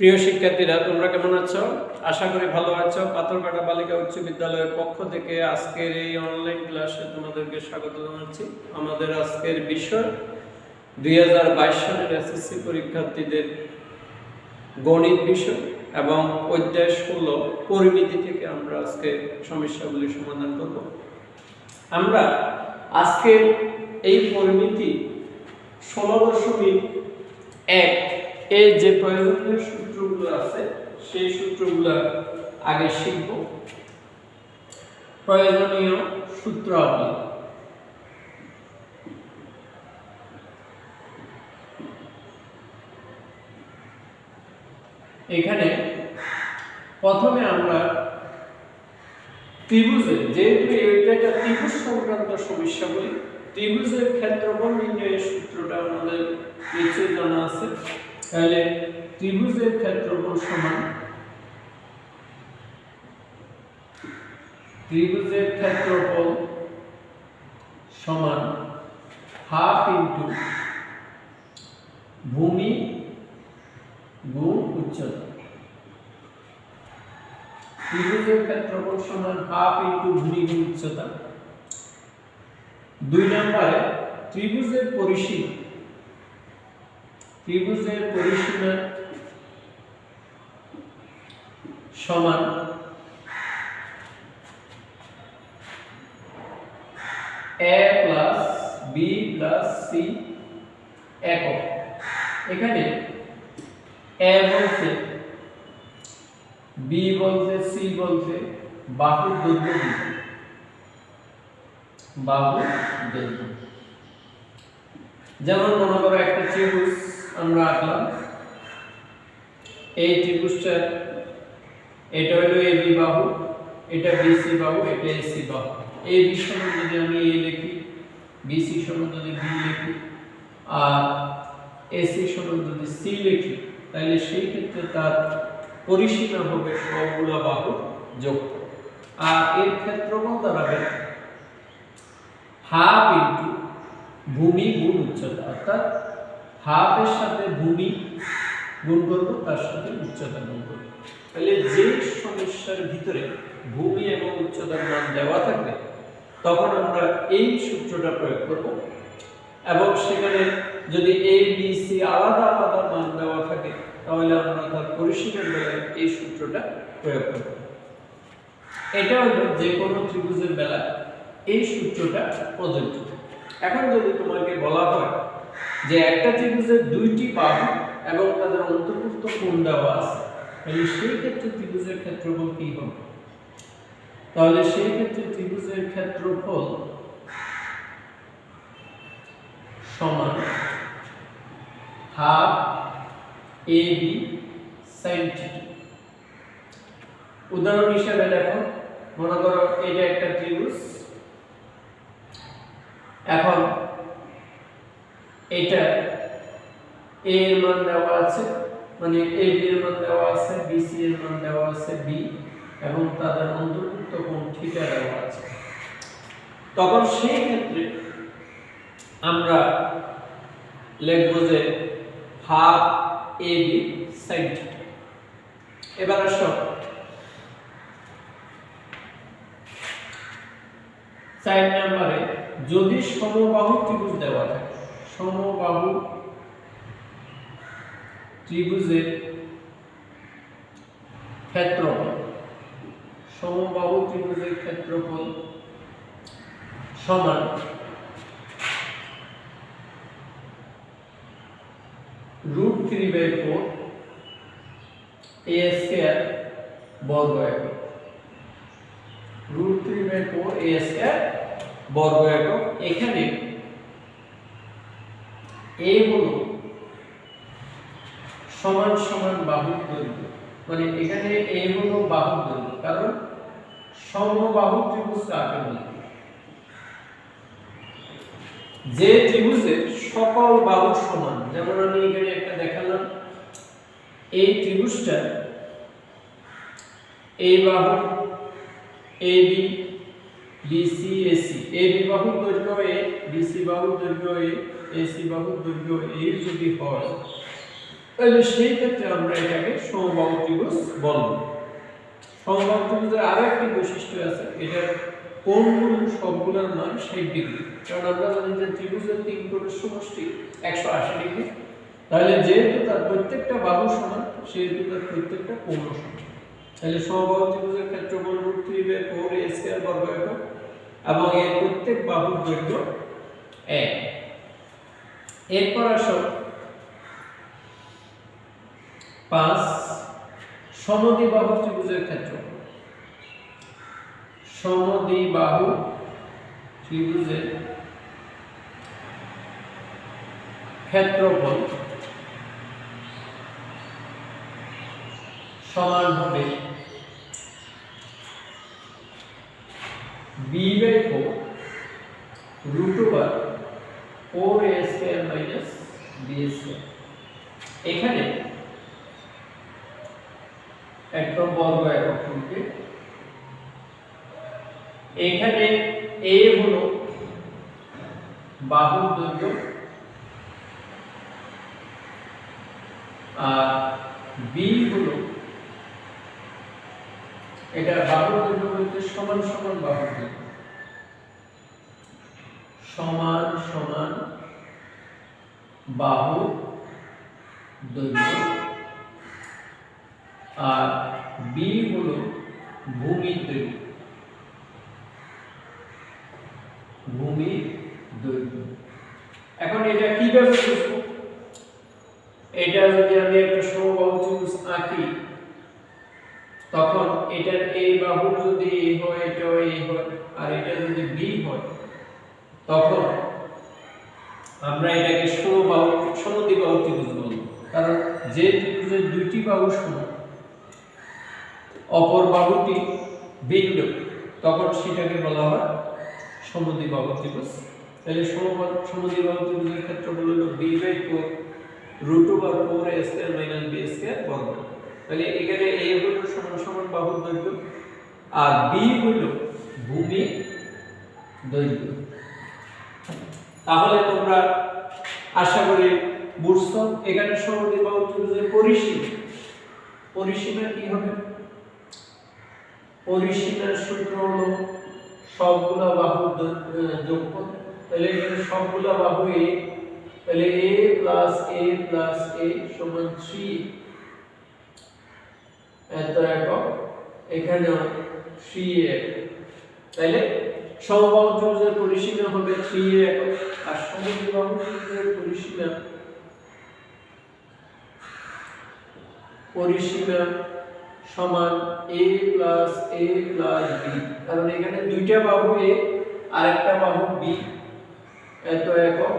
প্রিয় শিক্ষার্থীরা, তোমরা কেমন আছো? আশা করি ভালো আছো। পাথরঘাটা বালিকা উচ্চ বিদ্যালয়ের পক্ষ থেকে আজকের এই অনলাইন ক্লাসে তোমাদেরকে স্বাগত জানাচ্ছি। আমাদের আজকের বিষয় 2022 সালের এসএসসি পরীক্ষার্থীদের গণিত বিষয় এবং অধ্যায় 16 পরিমিতি থেকে আমরা আজকে সমস্যাগুলি সমাধান করব। আমরা আজকে এই পরিমিতি 16.1 এই যে প্রয়োজনীয় সূত্রগুলো আছে সেই সূত্রগুলো আগে শিখব। প্রয়োজনীয় সূত্রাবলী। এখানে প্রথমে আমরা ত্রিভুজের, যেহেতু এইটা ত্রিভুজ সংক্রান্ত সমস্যা বলি, ত্রিভুজের ক্ষেত্রফল নির্ণয়ের সূত্রটা আমাদের নিশ্চয়ই জানা আছে। তাহলে ত্রিভুজের ক্ষেত্রফল সমান হাফ ইন্টু ভূমি গুণ উচ্চতা। ত্রিভুজের ক্ষেত্রফল সমান হাফ ইন্টু ভূমি গুণ উচ্চতা। 2 নম্বরে ত্রিভুজের পরিসীমা সমান a plus b plus c একক। এখানে a বলতে, b বলতে, c বলতে বাহুর দৈর্ঘ্য। যেমন মনে করো একটা ত্রিভুজ আমরা আঁকলাম। এই ত্রিভুজটা, এটা হলো AB বাহু, এটা BC বাহু, এটা AC বাহু। AB সমান যদি আমি A লিখি, BC সমান যদি B লিখি, আর AC সমান যদি C লিখি, তাহলে সেই ক্ষেত্রে তার পরিসীমা হবে সবগুলো বাহু যোগ। আর এর ক্ষেত্রফল দাঁড়াবে হাফ ইন্টু ভূমি গুণ উচ্চতা, অর্থাৎ হাফের সাথে ভূমি গুণ করব, তার সাথে উচ্চতা গুণ করব। তাহলে যে সমস্যার ভিতরে ভূমি এবং উচ্চতার মান দেওয়া থাকবে তখন আমরা এই সূত্রটা প্রয়োগ করব, এবং সেখানে যদি a b c আলাদা আলাদা মান দেওয়া থাকে তাহলে আমরা তার পরিসীমার বেলায় এই সূত্রটা প্রয়োগ করব। এটা হলো যে কোনো ত্রিভুজের বেলায় এই সূত্রটা প্রযোজ্য। এখন যদি তোমাকে বলা হয় যে একটা ত্রিভুজের 2টি বাহু এবং তাদের অন্তর্ভুক্ত কোণ দেওয়া আছে, তাহলে সেই ক্ষেত্রে ত্রিভুজের ক্ষেত্রফল কি হবে? তাহলে সেই ক্ষেত্রে ত্রিভুজের ক্ষেত্রফল সমান হাফ AB sin θ। উদাহরণ হিসেবে দেখো, মনে করো এটা একটা ত্রিভুজ। এখন এটা A এর মান দেওয়া আছে, মানে AB এর মান দেওয়া আছে, BC এর মান দেওয়া আছে B, এবং তাদের অন্তর্ভুক্ত কোণ θ দেওয়া আছে। তখন সেই ক্ষেত্রে আমরা লিখব যে হাফ AB sin θ। এবার আসো 4 নম্বরে, যদি সমবাহু ত্রিভুজ দেওয়া থাকে, সমবাহু ত্রিভুজের ক্ষেত্রফল সমান √3/4 a স্কয়ার বর্গ একক। √3/4 a স্কয়ার বর্গ একক। এখানে a হলো সমান সমান বাহুর দৈর্ঘ্য, মানে এখানে a হলো বাহুর দৈর্ঘ্য, কারণ সমবাহু ত্রিভুজ কাকে বলে? যে ত্রিভুজের সকল বাহু সমান। যেমন আমি এখানে একটা দেখালাম, এই ত্রিভুজটা এই বাহু AB BC AC, AB বাহুর দৈর্ঘ্য A, BC বাহুর দৈর্ঘ্য A, AC বাহুর দৈর্ঘ্য A যদি হয় তাহলে সেই ক্ষেত্রে আমরা এটাকে সমবাহু ত্রিভুজ বলবো। সমবাহু ত্রিভুজের আরো একটি বৈশিষ্ট্য আছে, এটার কোণগুলো সবগুলোর মান 60 ডিগ্রি। কারণ আমরা জানি যে ত্রিভুজের তিন কোণের সমষ্টি 180 ডিগ্রি। তাহলে যেহেতু তার প্রত্যেকটা বাহু সমান, সেহেতু তার প্রত্যেকটা কোণ সমান। তাহলে সমবাহু ত্রিভুজের ক্ষেত্রফল √3/4a² বর্গ একক এবং এর প্রত্যেক বাহুর দৈর্ঘ্য 1। এরপর আসো 5 সমদ্বিবাহু ত্রিভুজের ক্ষেত্রফল। সমদ্বিবাহু ত্রিভুজের ক্ষেত্রফল সমান হবে b/4 √4a² - b²। এখানে একদম বর্গ একক করবে। এখানে a হলো বাহুর দৈর্ঘ্য আর b হলো এটা বাহুর দৈর্ঘ্য বলতে সমান সমান বাহুর দৈর্ঘ্য, সমান সমান বাহু দৈর্ঘ্য আর b হলো ভূমির দৈর্ঘ্য, ভূমির দৈর্ঘ্য। এখন এটা কিভাবে বুঝবো? এটা যদি আমি একটা সমবাহু ত্রিভুজ আঁকি, তখন এটার এই বাহু যদি a হয়, এটাও a হয়, আর এটা যদি b হয়, তখন আমরা এটাকে সমদ্বিবাহু ত্রিভুজ বলবো। কারণ যে ত্রিভুজের দুইটি বাহু সমান, অপর বাহুটি ভিন্ন, তখন সেটাকে বলা হয় সমদ্বিবাহু ত্রিভুজ। তাহলে সমদ্বিবাহু ত্রিভুজের ক্ষেত্রফল হলো b/4 √4a² - b² বর্গ। তাহলে এখানে a হলো সমান সমান বাহুর দৈর্ঘ্য আর b হলো ভূমি দৈর্ঘ্য। তাহলে তোমরা আশা করি বুঝছো এখানে সমদ্বিবাহু ত্রিভুজের পরিসীমা কি হবে? পরিসীমার সূত্র হলো সবগুলা বাহুর যোগফল। তাহলে এখানে সবগুলা বাহু a, তাহলে a + a + a সমান 3 এত একক, এখানেও 3a। তাহলে সমবাহু ত্রিভুজের পরিসীমা হবে 3a একক আর সমদ্বিবাহু ত্রিভুজের পরিসীমা সমান a + a + b। কারণ এখানে দুইটা বাহু a আর একটা বাহু b, এত একক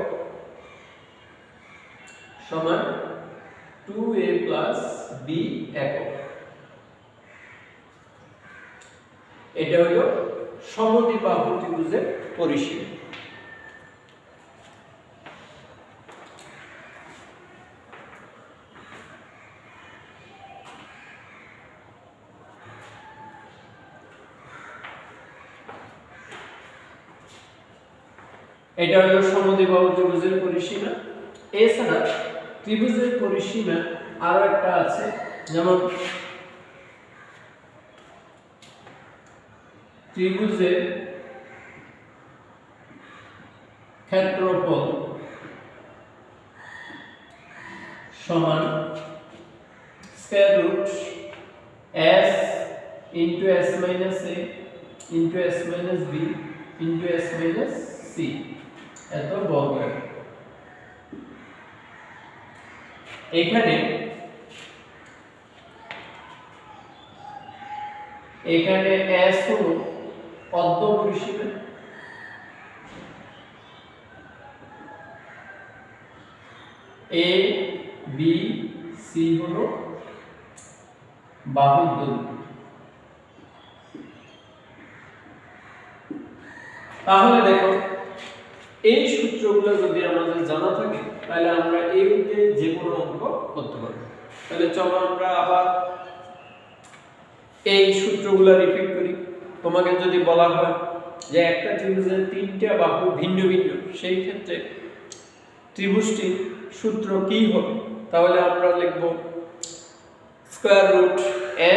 সমান 2a + b একক। এটা হলো সমদ্বিবাহু ত্রিভুজের পরিসীমা। এটা হলো সমদ্বিবাহু ত্রিভুজের পরিসীমা। এছাড়া ত্রিভুজের পরিসীমা আরো একটা আছে, যেমন ত্রিভুজের ক্ষেত্রফল সমান √s * s - a * s - b * s - c এত বর্গ। এখানে s হলো অর্ধ পরিসীমা, a b c হলো বাহুর দৈর্ঘ্য। তাহলে দেখো এই সূত্রগুলো যদি আমাদের জানা থাকে, তাহলে আমরা এই রূপে যে কোনো অঙ্ক করতে পারবো। তাহলে চলো আমরা আবার এই সূত্রগুলো রিপিট করি। তোমাকে যদি বলা হয় যে একটা ত্রিভুজের তিনটা বাহু ভিন্ন ভিন্ন, সেই ক্ষেত্রে ত্রিভুজটির সূত্র কি হবে? তাহলে আমরা লিখব square root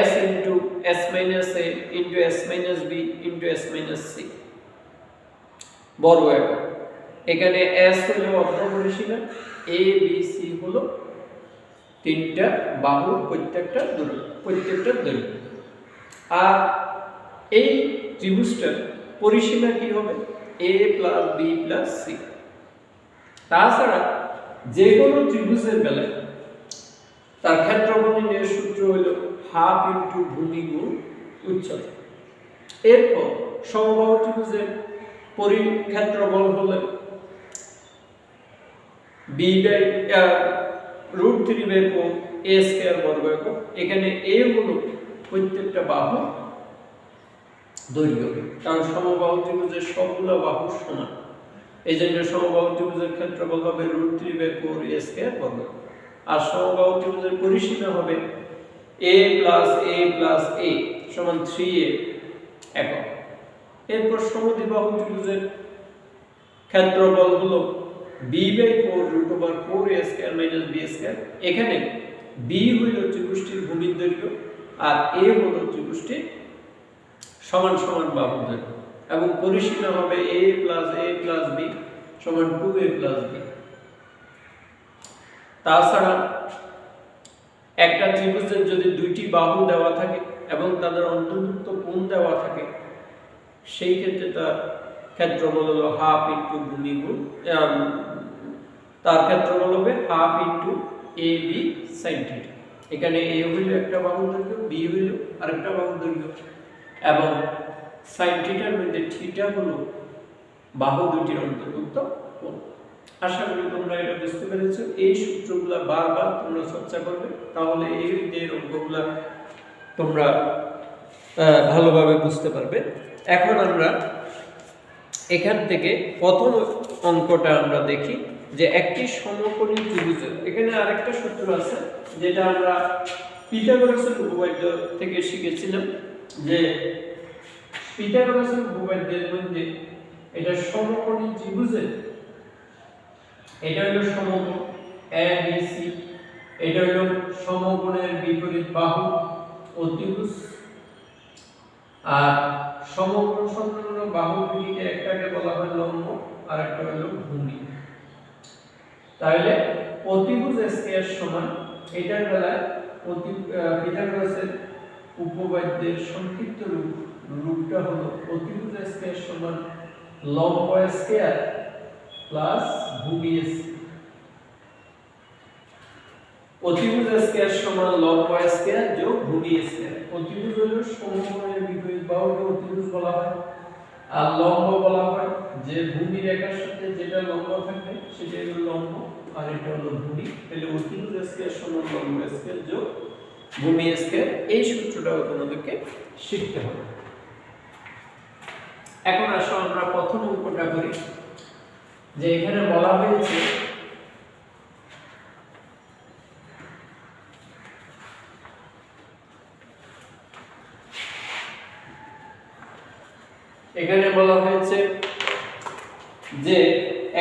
s into s minus a into s minus b into s minus c বর্গ একক। এখানে s হলো অর্ধপরিসীমা, a b c হলো তিনটা বাহুর প্রত্যেকটা দৈর্ঘ্য। আর এই ত্রিভুজটার পরিসীমা কি হবে? a plus b plus c। তাছাড়া যে কোনো ত্রিভুজের বেলায় তার ক্ষেত্রফল নির্ণয়ের সূত্র হলো হাফ ইনটু ভূমি গুণ উচ্চতা। এরপর সমবাহু ত্রিভুজের ক্ষেত্রফল হলো b বাই √3/4 a স্কয়ার বর্গ একক। এখানে a হলো প্রত্যেকটা বাহু দৈর্ঘ্য, কারণ সমবাহু ত্রিভুজের সবগুলো বাহু সমান। এই জন্য সমবাহু ত্রিভুজের ক্ষেত্রফল হবে √3/4 a স্কয়ার বর্গ। আর সমবাহু ত্রিভুজের পরিসীমা হবে a plus a plus a সমান 3a একক। এরপর সমদ্বিবাহু ত্রিভুজের ক্ষেত্রফল হলো b/4 √4a square minus b square. এখানে b হলো ত্রিভুজটির ভূমির দৈর্ঘ্য আর a হলো ত্রিভুজটির সমান সমান বাহুর দৈর্ঘ্য, এবং পরিসীমা হবে a প্লাস b সমান 2a প্লাস b। তাছাড়া একটা ত্রিভুজের যদি দুইটি বাহু দেওয়া থাকে এবং তাদের অন্তর্ভুক্ত কোণ দেওয়া থাকে, সেই ক্ষেত্রে তার ক্ষেত্রফল হলো হাফ ইনটু ভূমি গুণ, তার ক্ষেত্রফল হবে half into a b sin θ। এখানে a হইল একটা বাহুর দৈর্ঘ্য, b হইল আরেকটা বাহুর দৈর্ঘ্য, এবং sin θ এর মধ্যে θ হলো বাহু দুটির অন্তর্ভুক্ত কোণ। আশা করি তোমরা এটা বুঝতে পেরেছো। এই সূত্রগুলো বারবার তোমরা চর্চা করবে, তাহলে এই যে অঙ্কগুলো তোমরা ভালোভাবে বুঝতে পারবে। এখন আমরা এখান থেকে প্রথম অঙ্কটা আমরা দেখি যে একটি সমকোণী ত্রিভুজের, এখানে আরেকটা সূত্র আছে যেটা আমরা পিথাগোরাসের উপপাদ্য থেকে শিখেছিলাম, যে পিথাগোরাসের উপপাদ্যের মধ্যে এটা সমকোণী ত্রিভুজের, এটা হলো সমকোণ ABC, এটা হলো সমকোণের বিপরীত বাহু অতিভুজ, আর সমকোণ সংলগ্ন বাহু দুটিকে একটাকে বলা হয় লম্ব আর একটা হলো ভূমি। তাহলে অতিভুজ স্কয়ার সমান, এটার বেলায় পিথাগোরাসের উপপাদ্যের সংক্ষিপ্ত রূপটা হলো অতিভুজ স্কয়ার সমান লম্ব স্কয়ার প্লাস ভূমি স্কয়ার। অতিভুজ স্কয়ার সমান লম্ব স্কয়ার যোগ ভূমি স্কয়ার। অতিভুজ হলো সমকোণের বিপরীত বাহুকে অতিভুজ বলা হয়, আর লম্ব বলা হয় যে ভূমি রেখার সাথে যেটা লম্ব থাকবে সেটা হলো লম্ব, আর এটা হলো ভূমি। তাহলে অতিভুজ স্কয়ার সমান লম্ব স্কয়ার যোগ ভূমি স্কয়ার, এই সূত্রটাও তোমাদেরকে শিখতে হবে। এখন আসো আমরা প্রথম অঙ্কটা করি, যে এখানে বলা হয়েছে যে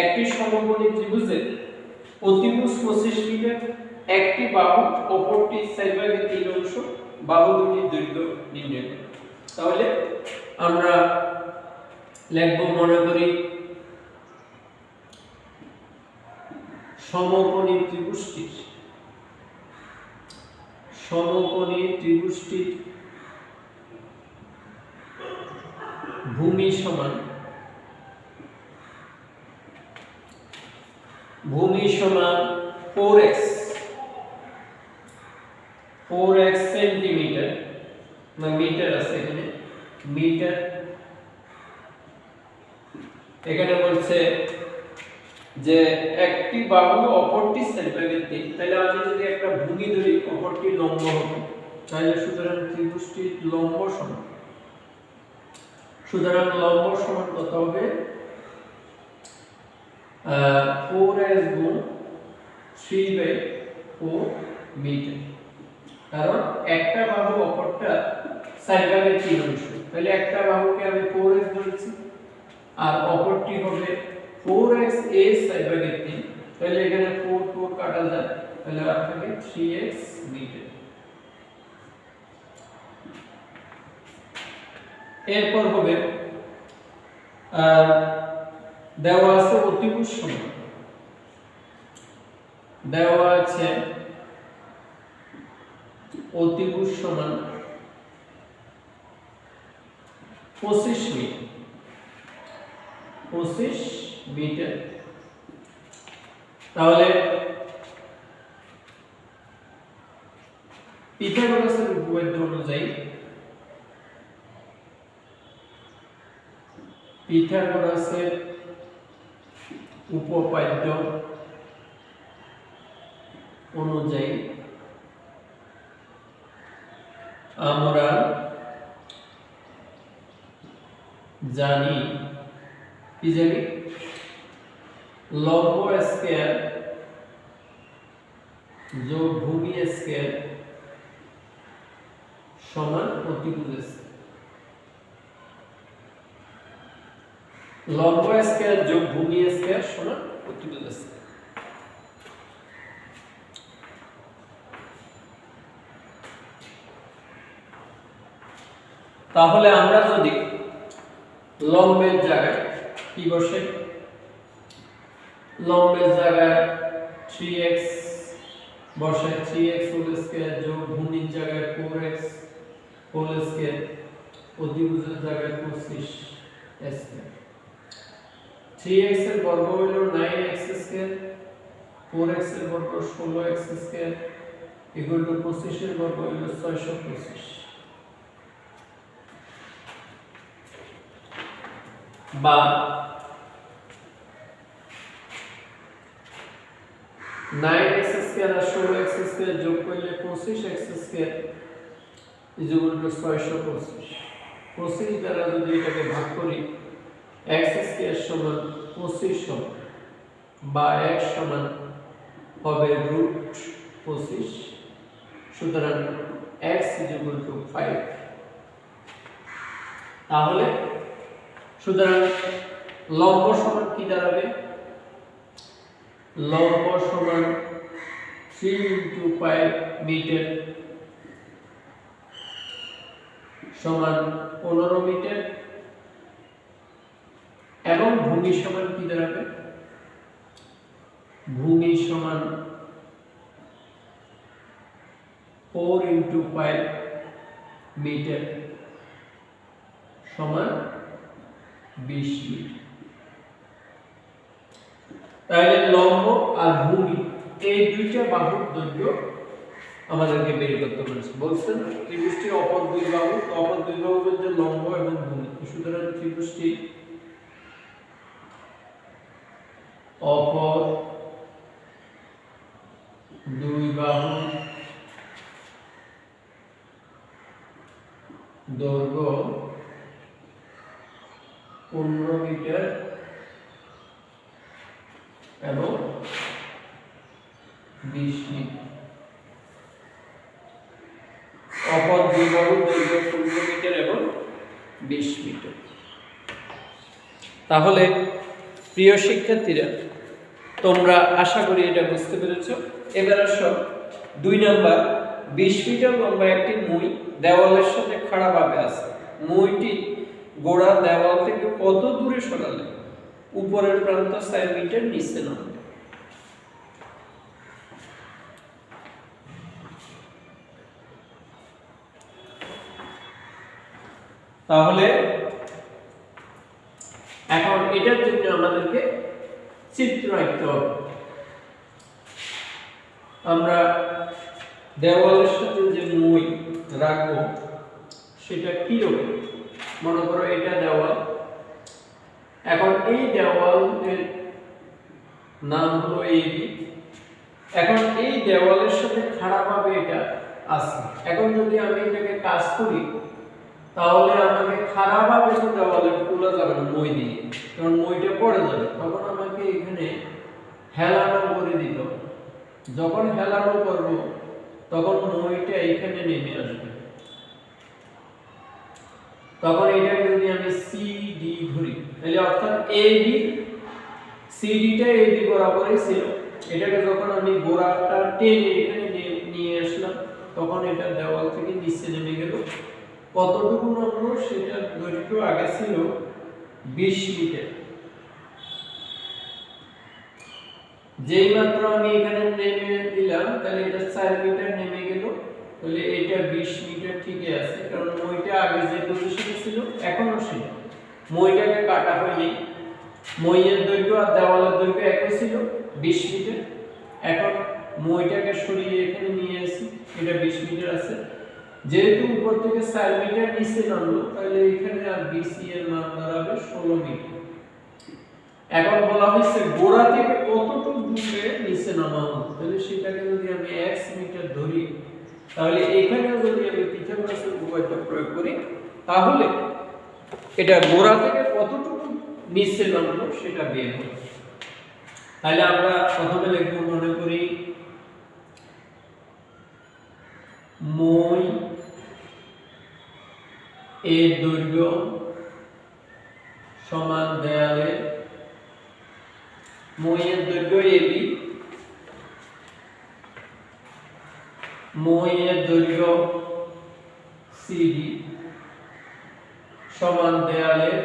একটি সমকোণী ত্রিভুজের অতিভুজ 25 মিটার, একটি বাহু অপরটি 4/3 অংশ, বাহু দুটির দৈর্ঘ্য নির্ণয় করো। তাহলে আমরা লিখব, মনে করি সমকোণী ত্রিভুজটির ভূমি সমান 4x সেন্টিমিটার, না মিটার আছে এখানে, মিটার। এখানে বলছে যে একটি বাহু অপরটি 4/3, তাহলে আমি যদি একটা ভূমি ধরি, অপরটি লম্ব হবে, তাহলে সুতরাং ত্রিভুজটির লম্ব সমান, সুতরাং লম্ব সমান কত হবে? 4s গুণ 3/4 মিটার, কারণ একটা বাহু অপরটা 4/3 অংশ, তাহলে একটা বাহুকে আমি 4s ধরেছি আর অপরটি হবে 4x a 4/3, তাহলে এখানে 4 4 কাটা যায়, তাহলে আর থাকে 3x মিটার। এরপর হবে দেওয়া আছে অতিভুজ সমান, দেওয়া আছে অতিভুজ সমান 25 মিটার, 25 মিটার। তাহলে পিথাগোরাসের উপপাদ্য অনুযায়ী পিথাগোরাসের উপপাদ্য অনুযায়ী আমরা জানি কি জানি লম্ব স্কয়ার যোগ ভূমি স্কয়ার সমান অতিভুজ স্কয়ার। লম্ব স্কয়ার যোগ ভূমি স্কয়ার সমান অতিভুজ স্কয়ার। তাহলে আমরা যদি লম্বের জায়গায় কি বসে, লম্বের জায়গায় 3x বসে, 3x হোল স্কয়ার যোগ ভূমির জায়গায় 4x হোল স্কয়ার, অতিভুজের জায়গায় 25 স্কয়ার। 3x এর বর্গ হলো 9x স্কয়ার, 4x এর বর্গ 16x স্কয়ার ইকুয়াল টু 25 এর বর্গ হলো 625 বা 9x স্কয়ার আর 16x স্কয়ার যোগ করলে 25x স্কয়ার ইকুয়াল টু 625। 25 দ্বারা যদি এটাকে ভাগ করি x স্কয়ার সমান 25 হবে বা x সমান হবে √25, সুতরাং x ইকুয়াল টু 5। তাহলে সুতরাং লম্ব সমান কি দাঁড়াবে, লম্ব সমান 3 × 5 মিটার সমান 15 মিটার, এবং ভূমি সমান কি দাঁড়াবে, ভূমি সমান 4 × 5 মিটার সমান 20 মিটার। তাহলে লম্ব আর ভূমি এই দুইটা বাহুর দৈর্ঘ্য আমাদেরকে বের করতে বলেছে। বলছেন ত্রিভুজটির অপর দুই বাহু, অপর দুই বাহুর মধ্যে লম্ব এবং ভূমি, সুতরাং ত্রিভুজটি অপর দুই বাহু দৈর্ঘ্য 15 মিটার এবং 20 মিটার। অপর দুই বাহুর দৈর্ঘ্য 15 মিটার এবং 20 মিটার। তাহলে প্রিয় শিক্ষার্থীরা, তোমরা আশা করি এটা বুঝতে পেরেছো। এবার আসো 2 নাম্বার, 20 মিটার লম্বা একটি মই দেওয়ালের সাথে খাড়াভাবে আছে। মইটি গোড়া দেওয়াল থেকে কত দূরে সরালে উপরের প্রান্ত 4 মিটার নিচে নামবে? তাহলে এখন এটার জন্য আমাদেরকে চিত্র আঁকতে হবে। আমরা দেওয়ালের সাথে যে মই রাখবো সেটা কি রকম, মনে করো এটা দেওয়াল, এখন এই দেওয়ালের নাম হলো AB। এখন এই দেওয়ালের সাথে খাড়াভাবে এটা আছে। এখন যদি আমি এটাকে কাজ করি তাহলে আমাকে খাড়াভাবে তো দেওয়ালে তোলা যাবে না মই দিয়ে, কারণ মইটা পড়ে যাবে। তখন আমাকে এখানে হেলানো করে দিতে হবে। যখন হেলানো করব তখন মইটা এখানে নেমে আসবে। তখন এটাকে যদি আমি CD ধরি, তাহলে অর্থাৎ AB সিডিটা এবি বরাবরই ছিল। এটাকে যখন আমি গোড়াটা টেনে এখানে নিয়ে আসলাম তখন এটা দেওয়াল থেকে নিচে নেমে গেল। কতটুকু নামলো সেটা দৈর্ঘ্য আগে ছিল 20 মিটার। যেই মাত্র আমি এখানে নেমে দিলাম তাহলে এটা 4 মিটার নেমে গেল। তাহলে এটা 20 মিটার ঠিকই আছে, কারণ মইটা আগে যে পজিশনে ছিল এখনো সেটা। মইটাকে কাটা হয়নি। মইয়ের দৈর্ঘ্য আর দেওয়ালের দৈর্ঘ্য একই ছিল 20 মিটার। এখন মইটাকে সরিয়ে এখানে নিয়ে আসি, এটা 20 মিটার আছে। যেহেতু উপর থেকে 4 মিটার নিচে নামলো তাহলে এখানে আর বিসি এর মান দাঁড়াবে 16 মিটার। এখন বলা হয়েছে গোড়া থেকে কতটুকু দূরে নিচে নামাবো, তাহলে সেটাকে যদি আমি x মিটার ধরি তাহলে এখানেও যদি আমি পিথাগোরাসের উপপাদ্য প্রয়োগ করি তাহলে এটা গোড়া থেকে কতটুকু নিচে নামলো সেটা বের হবে। তাহলে আমরা প্রথমে লিখব, মনে করি মই এর দৈর্ঘ্য সমান দেয়ালের, মইয়ের দৈর্ঘ্য এবি, মইয়ের দৈর্ঘ্য সিডি সমান দেয়ালের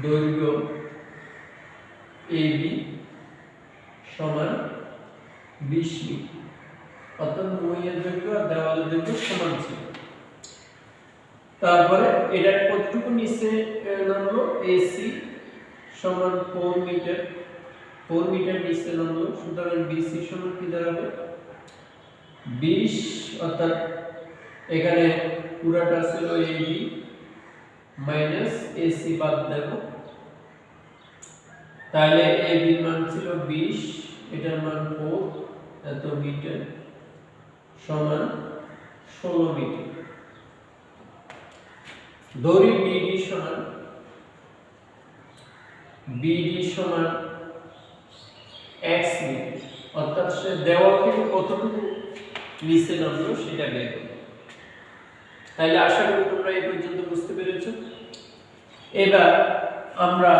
দৈর্ঘ্য এবি সমান 20 মিটার। অর্থাৎ মইয়ের দৈর্ঘ্য আর দেওয়ালের দৈর্ঘ্য সমান ছিল। তারপরে এটা কতটুকু নিচে নামলো, এসি সমান 4 মিটার, 4 মিটার নিচে নামলো। সুতরাং বিসি সমান কি দাঁড়াবে 20, অর্থাৎ এখানে পুরাটা ছিল এবি মাইনাস এসি বাদ দেব। তাহলে এবি মান ছিল 20, এটার মান 4, এত মিটার সমান 16 মিটার। ধরি বিডি সমান x মিটার, অর্থাৎ সে দেওয়াল থেকে কতটুকু নিচে নামলো সেটা বের করব। তাহলে আশা করি তোমরা এই পর্যন্ত বুঝতে পেরেছো। এবার আমরা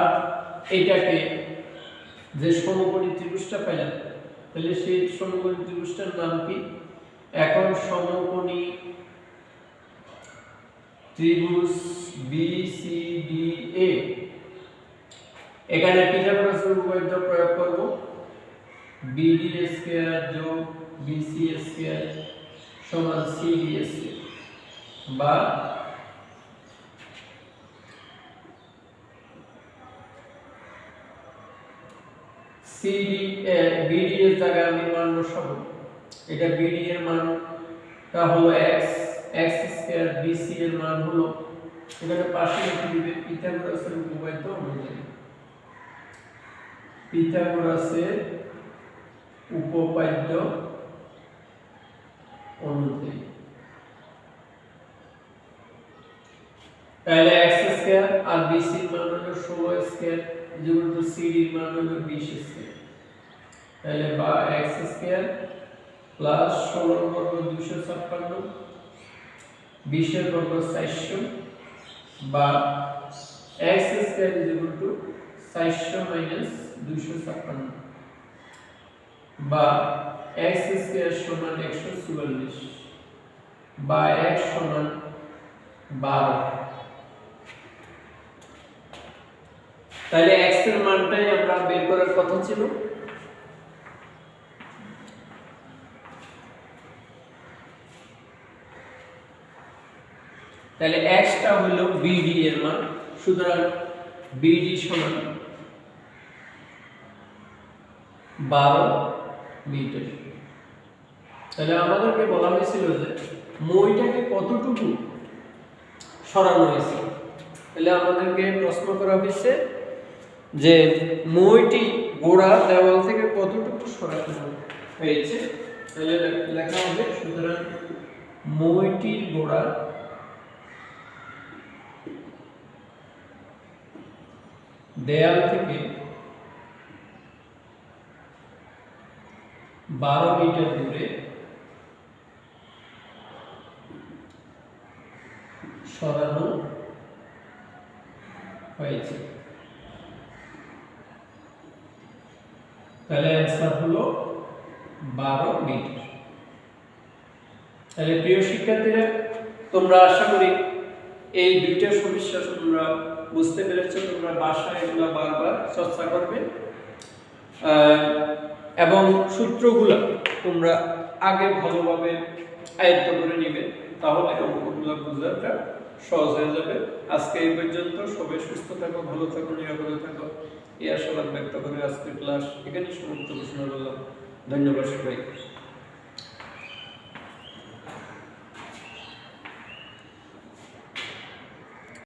এটাকে যে সমকোণী ত্রিভুজটা পেলাম তাহলে সেই সমকোণী ত্রিভুজটার নাম কি? এখন সমকোণী ত্রিভুজ BCDA, এখানে পিথাগোরাসের উপপাদ্য প্রয়োগ করব। BD স্কয়ার যোগ BC স্কয়ার সমান CD স্কয়ার, বা BD এর জায়গায় আমি মান বসাবো। এটা BD এর মানটা হলো x স্কয়ার, BC এর মান হলো, এখানে পাশে লিখে দিবে পিথাগোরাসের উপপাদ্য অনুযায়ী। পিথাগোরাসের উপপাদ্য অনুযায়ী তাহলে x স্কয়ার আর BC এর মান হলো 16 স্কয়ার ইকুয়াল টু CD এর মান হলো 20 স্কয়ার। তাহলে বা x স্কয়ার প্লাস 16 বর্গ 256, 20 এর বর্গ 400, বা x square equal to 400 minus 256, বা x স্কয়ার সমান 144, বা x সমান 12। তাহলে x এর মানটাই আমরা বের করার কথা ছিল। তাহলে x টা হলো BD এর মান, সুতরাং BD সমান 12 মিটার। তাহলে আমাদেরকে বলা হয়েছিল যে মইটাকে কতটুকু সরানো হয়েছে। তাহলে আমাদেরকে প্রশ্ন করা হয়েছে যে মইটি গোড়া দেওয়াল থেকে কতটুকু সরানো হয়েছে। তাহলে লেখা হবে, সুতরাং মইটির গোড়া দেয়াল থেকে 12 মিটার দূরে সরানো হয়েছে। তাহলে অ্যান্সার হলো 12 মিটার। তাহলে প্রিয় শিক্ষার্থীরা, তোমরা আশা করি এই দুইটা সমস্যা তোমরা বুঝতে পেরেছো। তোমরা বাসায় এগুলো বারবার চর্চা করবে এবং সূত্রগুলো তোমরা আগে ভালোভাবে আয়ত্ত করে নিবে, তাহলে অঙ্কগুলো বোঝাটা সহজ হয়ে যাবে। আজকে এই পর্যন্ত। সবাই সুস্থ থাকো, ভালো থাকো, নিরাপদে থাকো, এই আশাবাদ ব্যক্ত করে আজকের ক্লাস এখানেই সমাপ্ত ঘোষণা করলাম। ধন্যবাদ সবাইকে।